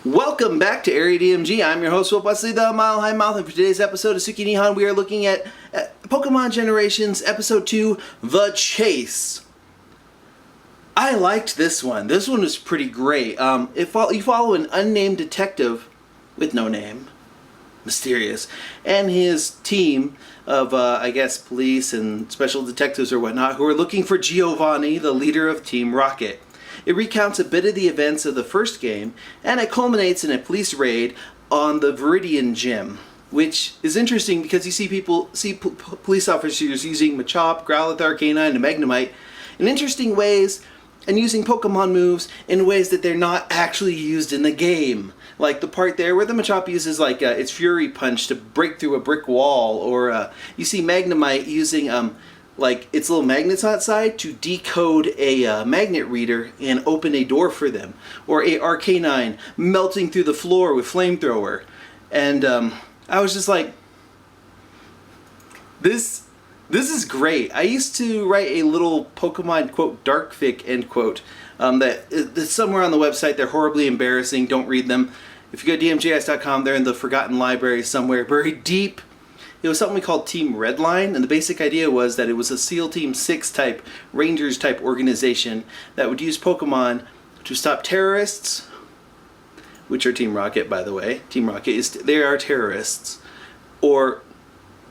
Welcome back to Area DMG. I'm your host, Will Wesley, the Mile High Mouth, and for today's episode of Suki Nihon, we are looking at Pokemon Generations Episode 2, The Chase. I liked this one. This one was pretty great. You follow an unnamed detective with no name, mysterious, and his team of, I guess, police and special detectives or whatnot, who are looking for Giovanni, the leader of Team Rocket. It recounts a bit of the events of the first game, and it culminates in a police raid on the Viridian Gym, which is interesting because you see police officers using Machop, Growlithe, Arcanine, and Magnemite in interesting ways, and using Pokemon moves in ways that they're not actually used in the game. Like the part there where the Machop uses its Fury Punch to break through a brick wall, or you see Magnemite using its little magnets outside to decode a magnet reader and open a door for them. Or a Arcanine melting through the floor with Flamethrower. And I was just like, this is great. I used to write a little Pokemon, quote, darkfic, end quote, that's somewhere on the website. They're horribly embarrassing. Don't read them. If you go to dmjs.com, they're in the forgotten library somewhere, buried deep. It was something we called Team Redline, and the basic idea was that it was a SEAL Team 6 type, Rangers type organization that would use Pokemon to stop terrorists, which are Team Rocket, by the way. Team Rocket, they are terrorists, or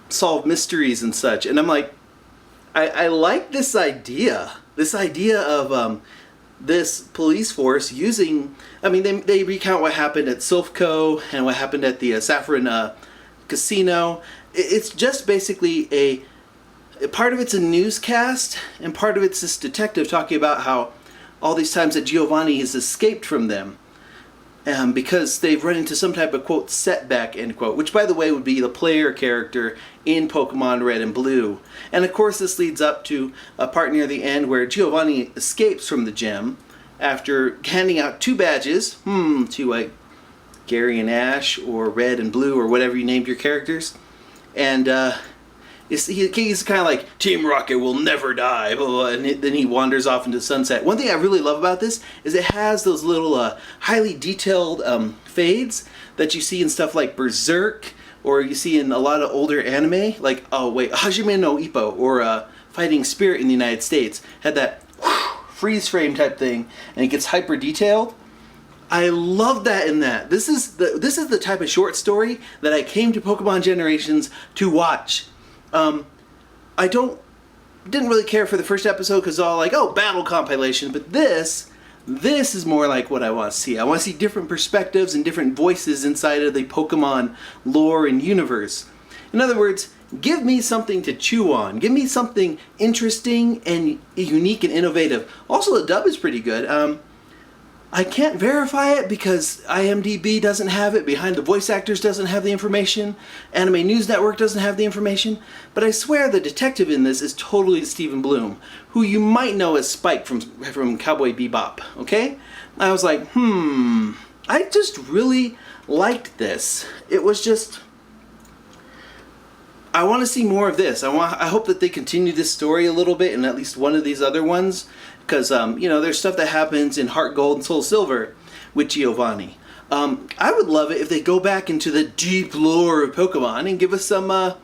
solve mysteries and such. And I'm like, I like this idea of this police force using, they recount what happened at Silphco and what happened at the Saffron Casino. It's just basically a part of it's a newscast, and part of it's this detective talking about how all these times that Giovanni has escaped from them because they've run into some type of, quote, setback, end quote, which, by the way, would be the player character in Pokemon Red and Blue. And of course this leads up to a part near the end where Giovanni escapes from the gym after handing out 2 badges to Gary and Ash, or Red and Blue, or whatever you named your characters. And he's kind of like, Team Rocket will never die, blah, blah, and then he wanders off into sunset. One thing I really love about this is it has those little highly detailed fades that you see in stuff like Berserk, or you see in a lot of older anime, like, Hajime no Ippo, or Fighting Spirit in the United States, had that freeze frame type thing, and it gets hyper detailed. I love that in that. This is the type of short story that I came to Pokemon Generations to watch. I didn't really care for the first episode because all like, oh, battle compilation, but this is more like what I want to see. I want to see different perspectives and different voices inside of the Pokemon lore and universe. In other words, give me something to chew on. Give me something interesting and unique and innovative. Also, the dub is pretty good. I can't verify it because IMDb doesn't have it, Behind the Voice Actors doesn't have the information, Anime News Network doesn't have the information, but I swear the detective in this is totally Stephen Bloom, who you might know as Spike from Cowboy Bebop, okay? I was like, I just really liked this. It was just, I want to see more of this. I hope that they continue this story a little bit in at least one of these other ones. Because, there's stuff that happens in Heart Gold and Soul Silver with Giovanni. I would love it if they go back into the deep lore of Pokemon and give us some of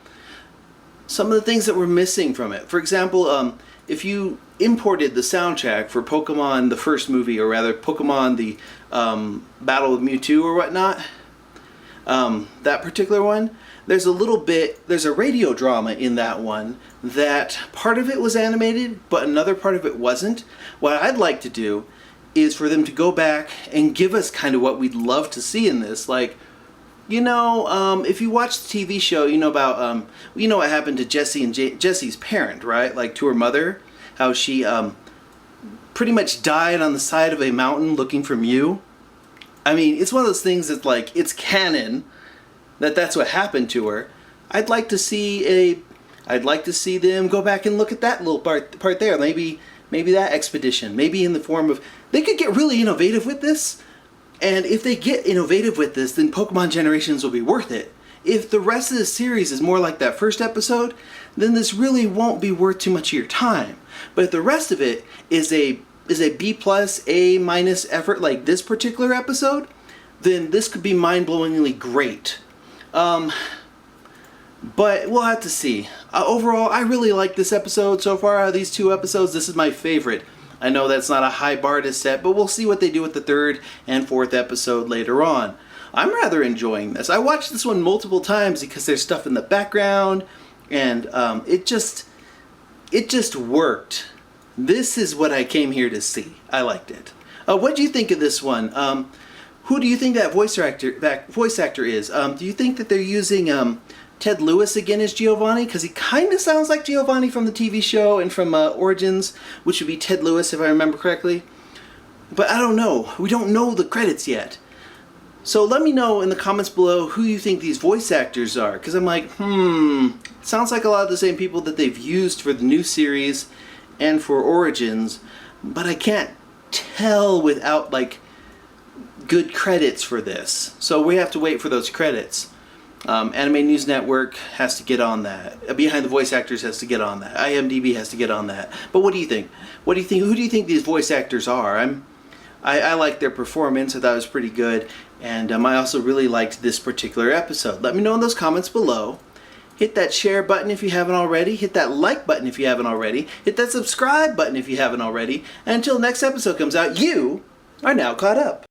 the things that we're missing from it. For example, if you imported the soundtrack for Pokemon, the first movie, or rather Pokemon, the Battle with Mewtwo or whatnot, that particular one, there's a radio drama in that one that part of it was animated, but another part of it wasn't. What I'd like to do is for them to go back and give us kind of what we'd love to see in this. Like, if you watch the TV show, you know about, what happened to Jessie and Jessie's parent, right? Like, to her mother, how she pretty much died on the side of a mountain looking for Mew. It's one of those things that's like, it's canon that's what happened to her. I'd like to see them go back and look at that little part there. Maybe that expedition. Maybe in the form of, they could get really innovative with this. And if they get innovative with this, then Pokemon Generations will be worth it. If the rest of the series is more like that first episode, then this really won't be worth too much of your time. But if the rest of it is a B+, A- effort like this particular episode, then this could be mind-blowingly great. But we'll have to see. Overall, I really like this episode so far. Out of these 2 episodes, this is my favorite. I know that's not a high bar to set, but we'll see what they do with the 3rd and 4th episode later on. I'm rather enjoying this. I watched this one multiple times because there's stuff in the background, and it just worked. This is what I came here to see. I liked it. What do you think of this one? Who do you think that voice actor is? Do you think that they're using Ted Lewis again as Giovanni? Because he kind of sounds like Giovanni from the TV show and from Origins, which would be Ted Lewis if I remember correctly. But I don't know. We don't know the credits yet. So let me know in the comments below who you think these voice actors are. Because I'm like, sounds like a lot of the same people that they've used for the new series and for Origins. But I can't tell without like good credits for this. So we have to wait for those credits. Anime News Network has to get on that. Behind the Voice Actors has to get on that. IMDb has to get on that. But what do you think? What do you think? Who do you think these voice actors are? I like their performance. I thought it was pretty good. And I also really liked this particular episode. Let me know in those comments below. Hit that share button if you haven't already. Hit that like button if you haven't already. Hit that subscribe button if you haven't already. And until next episode comes out, you are now caught up.